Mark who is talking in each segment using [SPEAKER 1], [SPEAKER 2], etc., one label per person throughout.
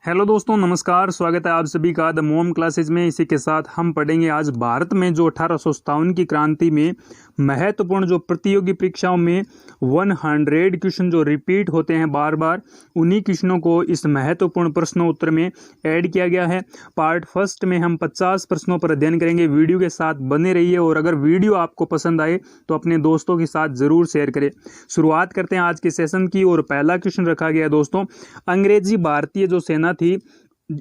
[SPEAKER 1] Hello दोस्तों, नमस्कार। स्वागत है आप सभी का द मोम क्लासेज में। इसी के साथ हम पढ़ेंगे आज भारत में जो 1857 की क्रांति में महत्वपूर्ण जो प्रतियोगी परीक्षाओं में 100 क्वेश्चन जो रिपीट होते हैं बार बार, उन्हीं क्वेश्चनों को इस महत्वपूर्ण प्रश्नोत्तर में ऐड किया गया है। पार्ट फर्स्ट में हम 50 प्रश्नों पर अध्ययन करेंगे। वीडियो के साथ बने रहिए और अगर वीडियो आपको पसंद आए तो अपने दोस्तों के साथ ज़रूर शेयर करें। शुरुआत करते हैं आज के सेशन की और पहला क्वेश्चन रखा गया दोस्तों, अंग्रेजी भारतीय जो सेना थी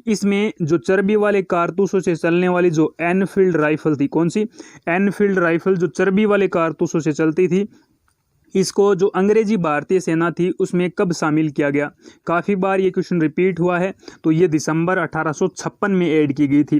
[SPEAKER 1] इसमें जो चर्बी वाले कारतूसों से चलने वाली जो एनफील्ड राइफल थी, कौन सी? एनफील्ड राइफल जो चर्बी वाले कारतूसों से चलती थी, इसको जो अंग्रेजी भारतीय सेना थी उसमें कब शामिल किया गया? काफ़ी बार ये क्वेश्चन रिपीट हुआ है, तो ये दिसंबर 1856 में ऐड की गई थी।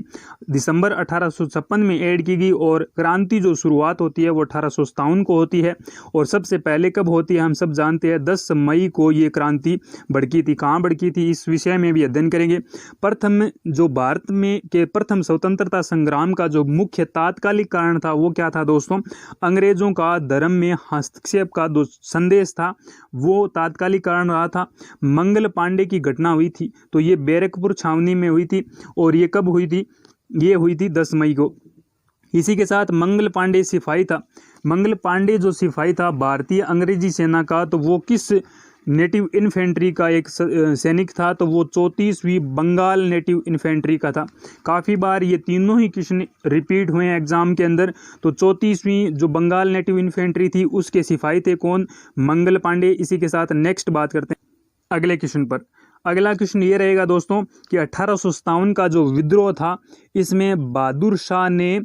[SPEAKER 1] दिसंबर 1856 में ऐड की गई और क्रांति जो शुरुआत होती है वो 1857 को होती है। और सबसे पहले कब होती है हम सब जानते हैं, 10 मई को ये क्रांति भड़की थी। कहाँ भड़की थी इस विषय में भी अध्ययन करेंगे। प्रथम जो भारत में के प्रथम स्वतंत्रता संग्राम का जो मुख्य तात्कालिक कारण था वो क्या था दोस्तों? अंग्रेजों का धर्म में हस्तक्षेप का जो संदेश था वो तात्कालिक कारण रहा था। मंगल पांडे की घटना हुई थी, तो ये बैरकपुर छावनी में हुई थी और ये कब हुई थी? ये हुई थी 10 मई को। इसी के साथ मंगल पांडे सिपाही था। मंगल पांडे जो सिपाही था भारतीय अंग्रेजी सेना का, तो वो किस नेटिव इन्फेंट्री का एक सैनिक था? तो वो 34वीं बंगाल नेटिव इन्फेंट्री का था। काफ़ी बार ये तीनों ही क्वेश्चन रिपीट हुए हैं एग्जाम के अंदर। तो 34वीं जो बंगाल नेटिव इन्फेंट्री थी उसके सिपाही थे कौन? मंगल पांडे। इसी के साथ नेक्स्ट बात करते हैं अगले क्वेश्चन पर। अगला क्वेश्चन ये रहेगा दोस्तों कि 1857 का जो विद्रोह था इसमें बहादुर शाह ने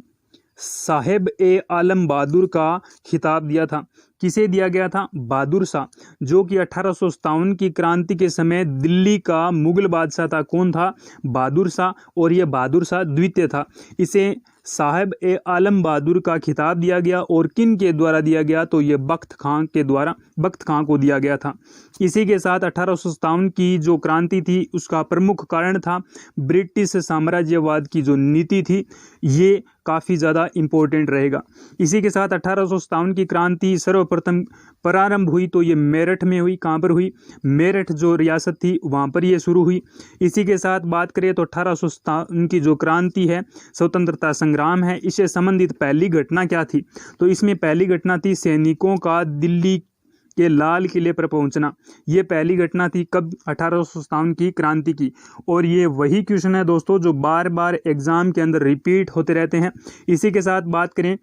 [SPEAKER 1] साहेब ए आलम बहादुर का खिताब दिया था। किसे दिया गया था? बहादुर शाह, जो कि 1857 की क्रांति के समय दिल्ली का मुगल बादशाह था। कौन था? बहादुर शाह। और ये बहादुर शाह द्वितीय था। इसे साहेब ए आलम बहादुर का खिताब दिया गया और किन के द्वारा दिया गया? तो ये बख्त खां के द्वारा, बख्त खां को दिया गया था। इसी के साथ 1857 की जो क्रांति थी उसका प्रमुख कारण था ब्रिटिश साम्राज्यवाद की जो नीति थी, ये काफ़ी ज़्यादा इम्पोर्टेंट रहेगा। इसी के साथ 1857 की क्रांति सर्वप्रथम प्रारंभ हुई तो ये मेरठ में हुई। कहाँ पर हुई? मेरठ जो रियासत थी वहाँ पर ये शुरू हुई। इसी के साथ बात करें तो 1857 की जो क्रांति है, स्वतंत्रता संग्राम है, इससे संबंधित पहली घटना क्या थी? तो इसमें पहली घटना थी सैनिकों का दिल्ली के लाल किले पर पहुंचना। ये पहली घटना थी कब? 1857 की क्रांति की। और ये वही क्वेश्चन है दोस्तों जो बार बार एग्जाम के अंदर रिपीट होते रहते हैं। इसी के साथ बात करें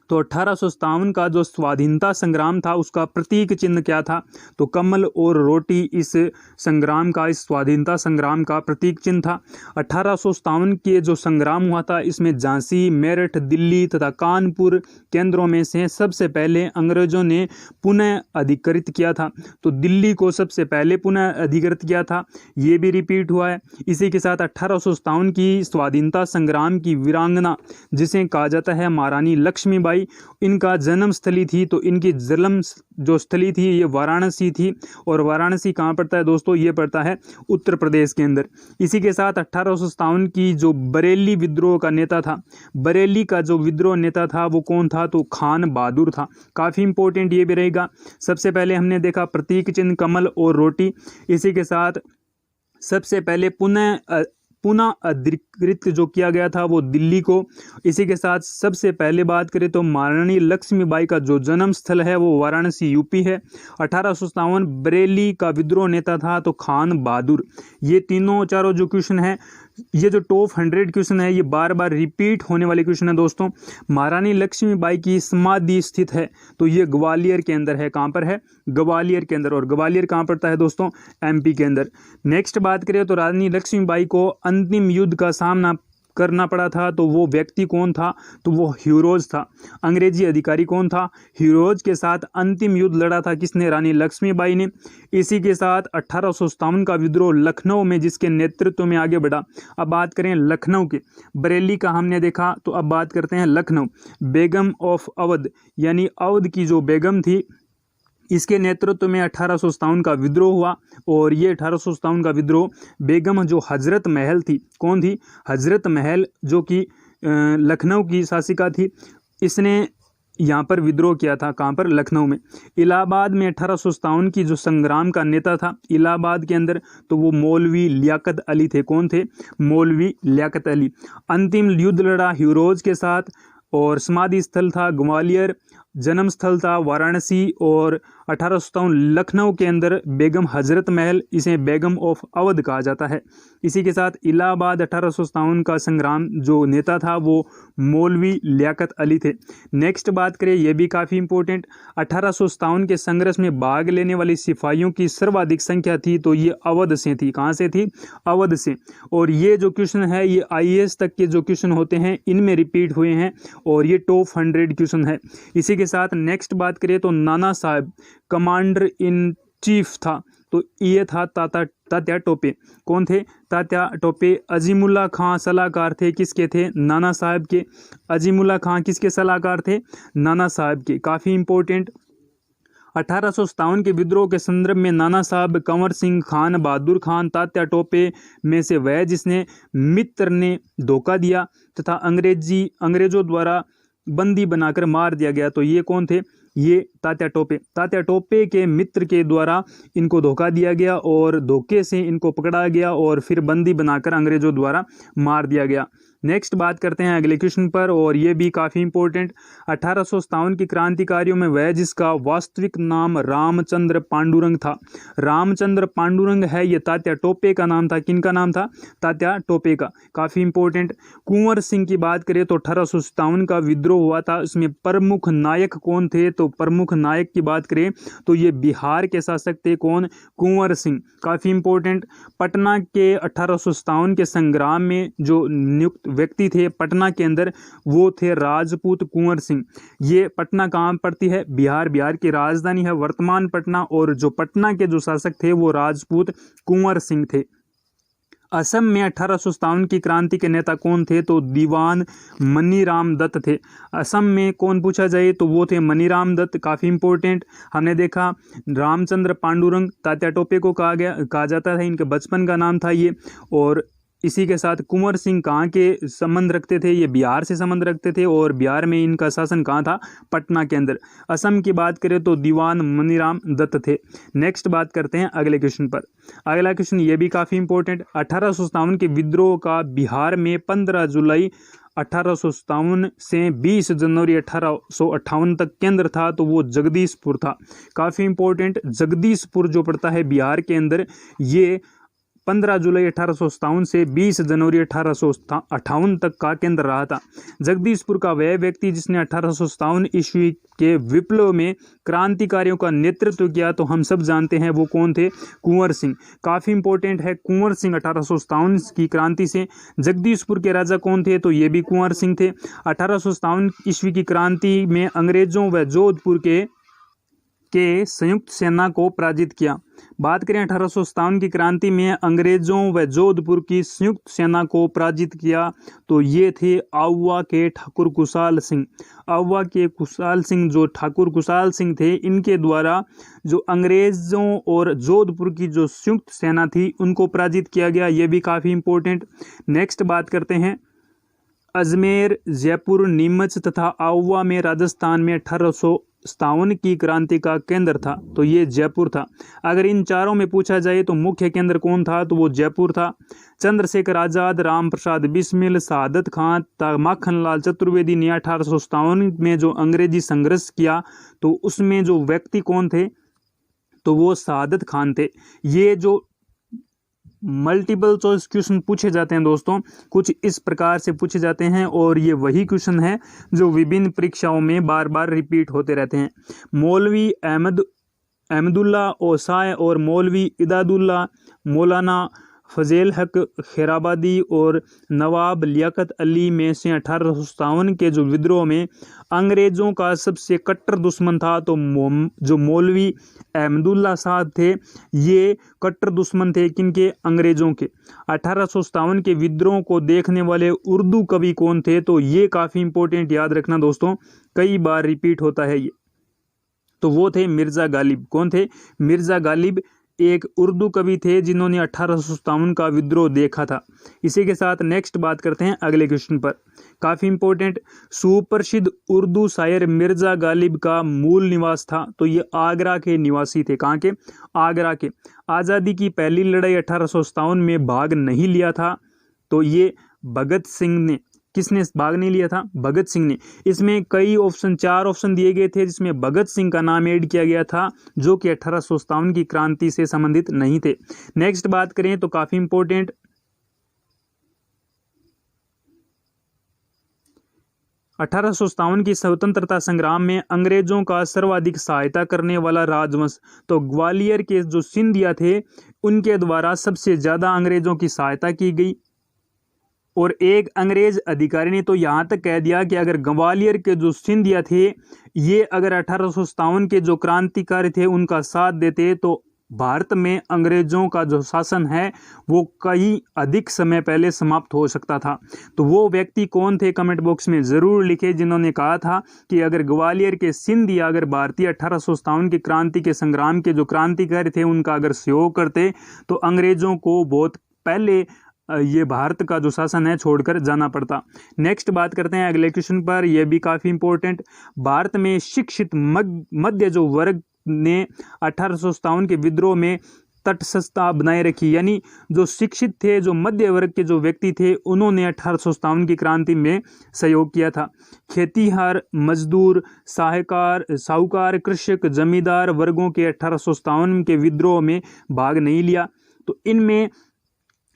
[SPEAKER 1] तो 1857 का जो स्वाधीनता संग्राम था उसका प्रतीक चिन्ह क्या था? तो कमल और रोटी इस संग्राम का, इस स्वाधीनता संग्राम का प्रतीक चिन्ह था। 1857 के जो संग्राम हुआ था इसमें झांसी, मेरठ, दिल्ली तथा कानपुर केंद्रों में से सबसे पहले अंग्रेजों ने पुनः अधिकृत किया था। तो दिल्ली को सबसे पहले पुनः अधिकृत किया था, ये भी रिपीट हुआ है। इसी के साथ 1857 की स्वाधीनता संग्राम की वीरांगना जिसे कहा जाता है महारानी लक्ष्मीबाई, इनका जन्म स्थली थी, तो इनकी जन्म जो स्थली थी ये वाराणसी थी। और वाराणसी कहाँ पड़ता है दोस्तों? ये पड़ता है उत्तर प्रदेश के अंदर। इसी के साथ 1857 की जो बरेली विद्रोह का नेता था, बरेली का जो विद्रोह नेता था वो कौन था? तो खान बहादुर था। काफ़ी इंपॉर्टेंट ये भी रहेगा। सबसे पहले हमने देखा प्रतीक चिन्ह कमल और रोटी। इसी के साथ सबसे पहले पुनः अधिकृत जो किया गया था वो दिल्ली को। इसी के साथ सबसे पहले बात करें तो महारानी लक्ष्मीबाई का जो जन्म स्थल है वो वाराणसी यूपी है। 1857 बरेली का विद्रोह नेता था तो खान बहादुर। ये तीनों चारों जो क्वेश्चन है, ये जो टॉप 100 क्वेश्चन है, ये बार बार रिपीट होने वाले क्वेश्चन है दोस्तों। महारानी लक्ष्मीबाई की समाधि स्थित है तो ये ग्वालियर के अंदर है। कहाँ पर है? ग्वालियर के अंदर। और ग्वालियर कहाँ पड़ता है दोस्तों? एमपी के अंदर। नेक्स्ट बात करें तो रानी लक्ष्मीबाई को अंतिम युद्ध का सामना करना पड़ा था, तो वो व्यक्ति कौन था? तो वो ह्यूरोज था। अंग्रेजी अधिकारी कौन था? ह्यूरोज के साथ अंतिम युद्ध लड़ा था किसने? रानी लक्ष्मीबाई ने। इसी के साथ 1857 का विद्रोह लखनऊ में जिसके नेतृत्व में आगे बढ़ा। अब बात करें लखनऊ के, बरेली का हमने देखा, तो अब बात करते हैं लखनऊ। बेगम ऑफ अवध यानी अवध की जो बेगम थी, इसके नेतृत्व में 1857 का विद्रोह हुआ। और ये 1857 का विद्रोह बेगम जो हजरत महल थी, कौन थी? हजरत महल, जो कि लखनऊ की शासिका थी, इसने यहाँ पर विद्रोह किया था, कहाँ पर, लखनऊ में। इलाहाबाद में 1857 की जो संग्राम का नेता था इलाहाबाद के अंदर, तो वो मौलवी लियाकत अली थे। कौन थे? मौलवी लियाकत अली। अंतिम युद्ध लड़ा ह्यूरोज के साथ, और समाधि स्थल था ग्वालियर, जन्म स्थल था वाराणसी, और 1857 लखनऊ के अंदर बेगम हजरत महल, इसे बेगम ऑफ अवध कहा जाता है। इसी के साथ इलाहाबाद 1857 का संग्राम जो नेता था वो मौलवी लियाकत अली थे। नेक्स्ट बात करें, ये भी काफ़ी इंपॉर्टेंट, 1857 के संघर्ष में भाग लेने वाली सिपाहियों की सर्वाधिक संख्या थी, तो ये अवध से थी। कहाँ से थी? अवध से। और ये जो क्वेश्चन है ये IAS तक के जो क्वेश्चन होते हैं इनमें रिपीट हुए हैं, और ये टॉप 100 क्वेश्चन है। इसी के साथ नेक्स्ट बात करें तो नाना साहब कमांडर इन चीफ था, तो ये था तात्या टोपे। कौन थे? तात्या टोपे। अजीमुल्ला खां सलाहकार थे, किसके थे? नाना साहब के। अजीमुल्ला खां किसके सलाहकार थे? नाना साहब के। काफ़ी इंपॉर्टेंट। 1857 के विद्रोह के संदर्भ में नाना साहब, कंवर सिंह, खान बहादुर खान, तात्या टोपे में से वह जिसने मित्र ने धोखा दिया तथा अंग्रेजों द्वारा बंदी बनाकर मार दिया गया, तो ये कौन थे? ये तात्या टोपे। तात्या टोपे के मित्र के द्वारा इनको धोखा दिया गया और धोखे से इनको पकड़ा गया और फिर बंदी बनाकर अंग्रेजों द्वारा मार दिया गया। नेक्स्ट बात करते हैं अगले क्वेश्चन पर, और ये भी काफ़ी इंपॉर्टेंट। 1857 की क्रांतिकारियों में वह जिसका वास्तविक नाम रामचंद्र पांडुरंग था। रामचंद्र पांडुरंग है, ये तात्या टोपे का नाम था। किनका नाम था? तात्या टोपे का। काफ़ी इंपॉर्टेंट। कुंवर सिंह की बात करें तो 1857 का विद्रोह हुआ था, उसमें प्रमुख नायक कौन थे? तो प्रमुख नायक की बात करें तो ये बिहार के शासक थे। कौन? कुंवर सिंह। काफ़ी इंपॉर्टेंट। पटना के 1857 के संग्राम में जो नियुक्त व्यक्ति थे पटना के अंदर, वो थे राजपूत कुंवर सिंह। ये पटना कहाँ पड़ती है? बिहार। बिहार की राजधानी है वर्तमान पटना, और जो पटना के जो शासक थे वो राजपूत कुंवर सिंह थे। असम में 1857 की क्रांति के नेता कौन थे? तो दीवान मनीराम दत्त थे। असम में कौन पूछा जाए तो वो थे मनीराम दत्त। काफ़ी इंपॉर्टेंट। हमने देखा रामचंद्र पांडुरंग तात्या टोपे को कहा जाता था, इनके बचपन का नाम था ये। और इसी के साथ कुंवर सिंह कहाँ के संबंध रखते थे? ये बिहार से संबंध रखते थे, और बिहार में इनका शासन कहाँ था? पटना के अंदर। असम की बात करें तो दीवान मनीराम दत्त थे। नेक्स्ट बात करते हैं अगले क्वेश्चन पर। अगला क्वेश्चन ये भी काफ़ी इंपॉर्टेंट। 1857 के विद्रोह का बिहार में 15 जुलाई 1857 से 20 जनवरी 1858 तक केंद्र था, तो वो जगदीशपुर था। काफ़ी इंपॉर्टेंट। जगदीशपुर जो पड़ता है बिहार के अंदर, ये 15 जुलाई 1857 से 20 जनवरी 1858 तक का केंद्र रहा था। जगदीशपुर का वह व्यक्ति जिसने 1857 ईस्वी के विप्लव में क्रांतिकारियों का नेतृत्व किया, तो हम सब जानते हैं वो कौन थे? कुंवर सिंह। काफ़ी इंपॉर्टेंट है कुंवर सिंह 1857 की क्रांति से। जगदीशपुर के राजा कौन थे? तो ये भी कुंवर सिंह थे। 1857 ईस्वी की क्रांति में अंग्रेजों व जोधपुर के संयुक्त सेना को पराजित किया। बात करें 1857 की क्रांति में अंग्रेजों व जोधपुर की संयुक्त सेना को पराजित किया, तो ये थे आउवा के ठाकुर कुशाल सिंह। आउवा के कुशाल सिंह, जो ठाकुर कुशाल सिंह थे, इनके द्वारा जो अंग्रेजों और जोधपुर की जो संयुक्त सेना थी उनको पराजित किया गया। ये भी काफ़ी इंपॉर्टेंट। नेक्स्ट बात करते हैं अजमेर, जयपुर, नीमच तथा आउवा में राजस्थान में 1857 की क्रांति का केंद्र था, तो ये जयपुर था। अगर इन चारों में पूछा जाए तो मुख्य केंद्र कौन था? तो वो जयपुर था। चंद्रशेखर आज़ाद, राम प्रसाद बिस्मिल, सादत खान, माखनलाल चतुर्वेदी ने 1857 में जो अंग्रेजी संघर्ष किया, तो उसमें जो व्यक्ति कौन थे? तो वो सादत खान थे। ये जो मल्टीपल चॉइस क्वेश्चन पूछे जाते हैं दोस्तों, कुछ इस प्रकार से पूछे जाते हैं, और ये वही क्वेश्चन है जो विभिन्न परीक्षाओं में बार बार रिपीट होते रहते हैं। मौलवी अहमदुल्ला ओसाय और मौलवी इदादुल्ला, मौलाना फजेल हक खैराबादी और नवाब लियाकत अली में से 1857 के जो विद्रोह में अंग्रेज़ों का सबसे कट्टर दुश्मन था, तो जो मौलवी अहमदुल्ला साहब थे, ये कट्टर दुश्मन थे किनके? अंग्रेज़ों के। 1857 के विद्रोह को देखने वाले उर्दू कवि कौन थे? तो ये काफ़ी इंपॉर्टेंट, याद रखना दोस्तों, कई बार रिपीट होता है ये। तो वो थे मिर्ज़ा गालिब। कौन थे? मिर्ज़ा गालिब। एक उर्दू कवि थे जिन्होंने 1857 का विद्रोह देखा था। इसी के साथ नेक्स्ट बात करते हैं अगले क्वेश्चन पर, काफ़ी इंपॉर्टेंट। सुप्रसिद्ध उर्दू शायर मिर्ज़ा गालिब का मूल निवास था, तो ये आगरा के निवासी थे। कहाँ के? आगरा के। आज़ादी की पहली लड़ाई 1857 में भाग नहीं लिया था, तो ये भगत सिंह ने। किसने भाग नहीं लिया था? भगत सिंह ने। इसमें कई ऑप्शन, 4 ऑप्शन दिए गए थे जिसमें भगत सिंह का नाम ऐड किया गया था, जो कि 1857 की क्रांति से संबंधित नहीं थे। नेक्स्ट बात करें तो काफी इंपॉर्टेंट, 1857 की स्वतंत्रता संग्राम में अंग्रेजों का सर्वाधिक सहायता करने वाला राजवंश, तो ग्वालियर के जो सिंधिया थे उनके द्वारा सबसे ज्यादा अंग्रेजों की सहायता की गई। और एक अंग्रेज अधिकारी ने तो यहाँ तक कह दिया कि अगर ग्वालियर के जो सिंधिया थे ये अगर 1857 के जो क्रांतिकारी थे उनका साथ देते तो भारत में अंग्रेजों का जो शासन है वो कई अधिक समय पहले समाप्त हो सकता था। तो वो व्यक्ति कौन थे? कमेंट बॉक्स में ज़रूर लिखे जिन्होंने कहा था कि अगर ग्वालियर के सिंधिया अगर भारतीय 1857 की क्रांति के संग्राम के जो क्रांतिकारी थे उनका अगर सहयोग करते तो अंग्रेजों को बहुत पहले ये भारत का जो शासन है छोड़कर जाना पड़ता। नेक्स्ट बात करते हैं अगले क्वेश्चन पर, यह भी काफ़ी इंपॉर्टेंट। भारत में शिक्षित मध्य जो वर्ग ने 1857 के विद्रोह में तटस्थता बनाए रखी, यानी जो शिक्षित थे, जो मध्य वर्ग के जो व्यक्ति थे, उन्होंने 1857 की क्रांति में सहयोग किया था। खेतीहर, मजदूर, साहूकार, कृषक, जमींदार वर्गों के 1857 के विद्रोह में भाग नहीं लिया। तो इनमें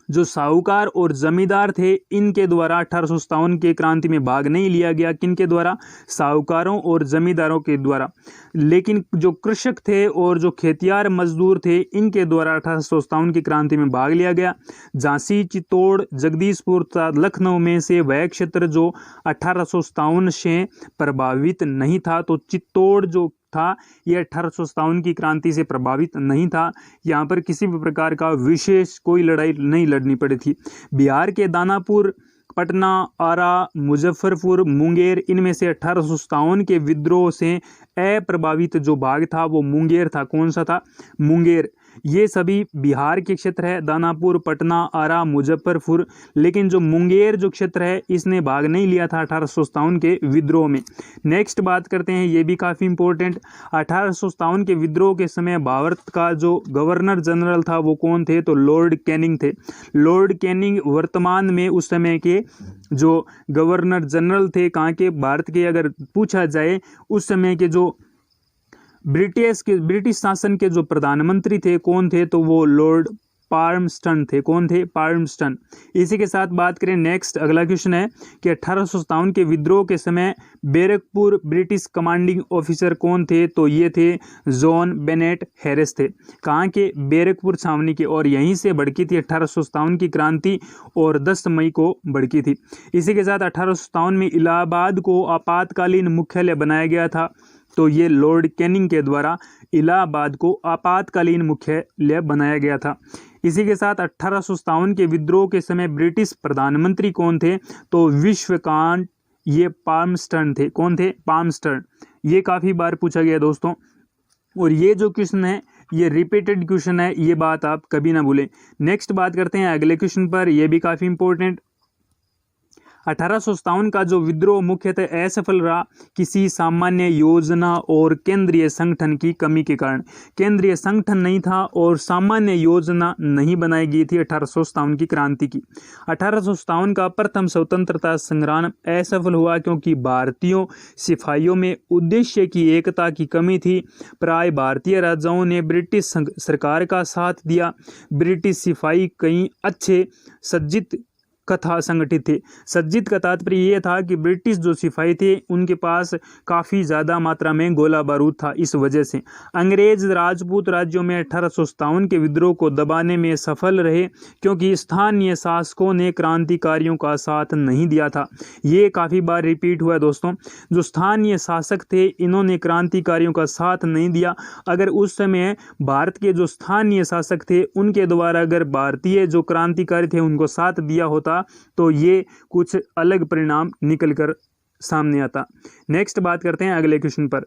[SPEAKER 1] जो साहूकार और जमींदार थे इनके द्वारा 1857 के क्रांति में भाग नहीं लिया गया। किनके द्वारा? साहूकारों और जमींदारों के द्वारा। लेकिन जो कृषक थे और जो खेतियार मजदूर थे इनके द्वारा 1857 की क्रांति में भाग लिया गया। झांसी, चित्तौड़, जगदीशपुर तथा लखनऊ में से वह क्षेत्र जो 1857 से प्रभावित नहीं था, तो चित्तौड़ जो था ये 1857 की क्रांति से प्रभावित नहीं था। यहाँ पर किसी भी प्रकार का विशेष कोई लड़ाई नहीं लड़नी पड़ी थी। बिहार के दानापुर, पटना, आरा, मुजफ्फरपुर, मुंगेर, इनमें से 1857 के विद्रोह से अप्रभावित जो भाग था वो मुंगेर था। कौन सा था? मुंगेर। ये सभी बिहार के क्षेत्र है, दानापुर, पटना, आरा, मुजफ्फरपुर। लेकिन जो मुंगेर जो क्षेत्र है इसने भाग नहीं लिया था 1857 के विद्रोह में। नेक्स्ट बात करते हैं, ये भी काफ़ी इंपॉर्टेंट। 1857 के विद्रोह के समय भारत का जो गवर्नर जनरल था वो कौन थे? तो लॉर्ड कैनिंग थे। लॉर्ड कैनिंग वर्तमान में उस समय के जो गवर्नर जनरल थे, कहाँ के? भारत के। अगर पूछा जाए उस समय के जो ब्रिटिश शासन के जो प्रधानमंत्री थे कौन थे? तो वो लॉर्ड पाल्मस्टन थे। कौन थे? पाल्मस्टन। इसी के साथ बात करें, नेक्स्ट अगला क्वेश्चन है कि 1857 के विद्रोह के समय बैरकपुर ब्रिटिश कमांडिंग ऑफिसर कौन थे? तो ये थे जॉन बेनेट हैरिस थे। कहाँ के? बैरकपुर छावनी के। और यहीं से भड़की थी 1857 की क्रांति और 10 मई को भड़की थी। इसी के साथ 1857 में इलाहाबाद को आपातकालीन मुख्यालय बनाया गया था, तो ये लॉर्ड कैनिंग के द्वारा इलाहाबाद को आपातकालीन मुख्यालय बनाया गया था। इसी के साथ 1857 के विद्रोह के समय ब्रिटिश प्रधानमंत्री कौन थे? तो विश्वकांत, ये पाल्मस्टन थे। कौन थे? पाल्मस्टन। ये काफ़ी बार पूछा गया दोस्तों, और ये जो क्वेश्चन है ये रिपीटेड क्वेश्चन है, ये बात आप कभी ना भूलें। नेक्स्ट बात करते हैं अगले क्वेश्चन पर, यह भी काफ़ी इंपॉर्टेंट। 1857 का जो विद्रोह मुख्यतः असफल रहा किसी सामान्य योजना और केंद्रीय संगठन की कमी के कारण। केंद्रीय संगठन नहीं था और सामान्य योजना नहीं बनाई गई थी 1857 की क्रांति की। 1857 का प्रथम स्वतंत्रता संग्राम असफल हुआ क्योंकि भारतीयों सिपाहियों में उद्देश्य की एकता की कमी थी। प्राय भारतीय राजाओं ने ब्रिटिश सरकार का साथ दिया। ब्रिटिश सिपाही कई अच्छे सज्जित कथा संगठित थे। सज्जित का तात्पर्य यह था कि ब्रिटिश जो सिपाही थे उनके पास काफ़ी ज़्यादा मात्रा में गोला बारूद था। इस वजह से अंग्रेज राजपूत राज्यों में 1857 के विद्रोह को दबाने में सफल रहे क्योंकि स्थानीय शासकों ने क्रांतिकारियों का साथ नहीं दिया था। ये काफ़ी बार रिपीट हुआ है दोस्तों। जो स्थानीय शासक थे इन्होंने क्रांतिकारियों का साथ नहीं दिया। अगर उस समय भारत के जो स्थानीय शासक थे उनके द्वारा अगर भारतीय जो क्रांतिकारी थे उनको साथ दिया होता तो ये कुछ अलग परिणाम निकल कर सामने आता। नेक्स्ट बात करते हैं अगले क्वेश्चन पर।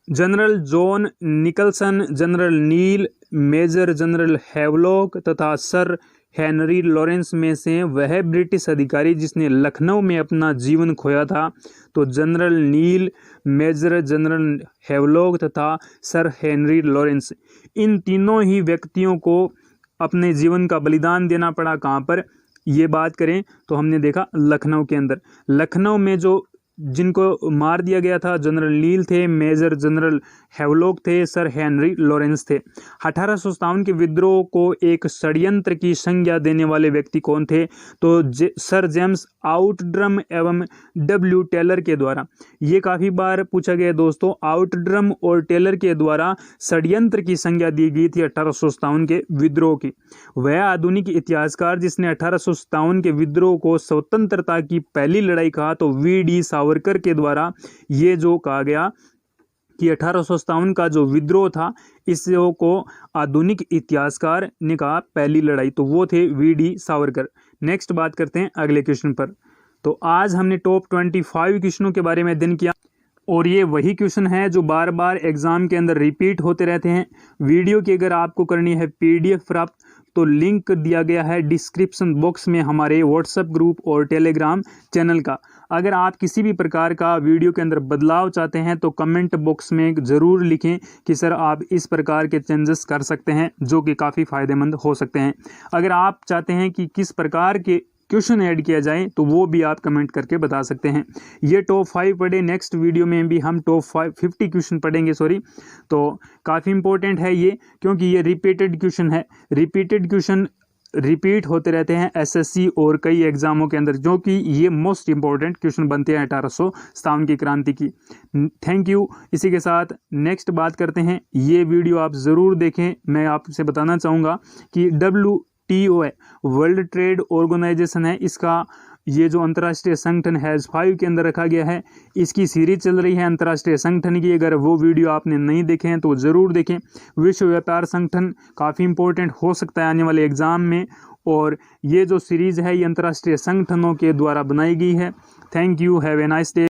[SPEAKER 1] जनरल जॉन निकलसन, जनरल नील, मेजर जनरल हैवलॉक तथा सर हेनरी लॉरेंस में से वह ब्रिटिश अधिकारी जिसने लखनऊ में अपना जीवन खोया था। तो जनरल नील, मेजर जनरल हैवलॉक तथा सर हेनरी लॉरेंस, इन तीनों ही व्यक्तियों को अपने जीवन का बलिदान देना पड़ा। कहाँ पर ये बात करें तो हमने देखा लखनऊ के अंदर। लखनऊ में जो जिनको मार दिया गया था, जनरल नील थे, मेजर जनरल हैवलॉक थे, सर हेनरी लॉरेंस थे। 1857 के विद्रोह को एक षड्यंत्र की संज्ञा देने वाले व्यक्ति कौन थे? तो सर जेम्स आउटड्रम एवं डब्ल्यू टेलर के द्वारा। ये काफ़ी बार पूछा गया दोस्तों, आउटड्रम और टेलर के द्वारा षड्यंत्र की संज्ञा दी गई थी 1857 के विद्रोह की। वह आधुनिक इतिहासकार जिसने 1857 के विद्रोह को स्वतंत्रता की पहली लड़ाई कहा, तो वी.डी. सावरकर के द्वारा ये जो कहा गया कि 1857 का जो विद्रोह था, इस को आधुनिक इतिहासकार ने कहा पहली लड़ाई, तो वो थे वी.डी. सावरकर। नेक्स्ट बात करते हैं अगले क्वेश्चन पर। तो आज हमने टॉप 25 क्वेश्चनों के बारे में अध्ययन किया और ये वही क्वेश्चन है जो बार बार एग्जाम के अंदर रिपीट होते रहते हैं। वीडियो की अगर आपको करनी है PDF प्राप्त, तो लिंक दिया गया है डिस्क्रिप्शन बॉक्स में हमारे व्हाट्सएप ग्रुप और टेलीग्राम चैनल का। अगर आप किसी भी प्रकार का वीडियो के अंदर बदलाव चाहते हैं तो कमेंट बॉक्स में ज़रूर लिखें कि सर आप इस प्रकार के चेंजेस कर सकते हैं, जो कि काफ़ी फ़ायदेमंद हो सकते हैं। अगर आप चाहते हैं कि किस प्रकार के क्वेश्चन ऐड किया जाए तो वो भी आप कमेंट करके बता सकते हैं। ये टॉप 5 पढ़े, नेक्स्ट वीडियो में भी हम टॉप 50 क्वेश्चन पढ़ेंगे तो काफ़ी इंपॉर्टेंट है ये, क्योंकि ये रिपीटेड क्वेश्चन है। रिपीटेड क्वेश्चन रिपीट होते रहते हैं SSC और कई एग्जामों के अंदर, जो कि ये मोस्ट इंपॉर्टेंट क्वेश्चन बनते हैं 1857 की क्रांति की। Thank you. इसी के साथ नेक्स्ट बात करते हैं। ये वीडियो आप ज़रूर देखें। मैं आपसे बताना चाहूँगा कि WTO है, वर्ल्ड ट्रेड ऑर्गेनाइजेशन है, इसका ये जो अंतर्राष्ट्रीय संगठन है 5 के अंदर रखा गया है। इसकी सीरीज चल रही है अंतर्राष्ट्रीय संगठन की। अगर वो वीडियो आपने नहीं देखे हैं तो ज़रूर देखें। विश्व व्यापार संगठन काफ़ी इंपॉर्टेंट हो सकता है आने वाले एग्जाम में, और ये जो सीरीज़ है ये अंतर्राष्ट्रीय संगठनों के द्वारा बनाई गई है। Thank you, have a nice day.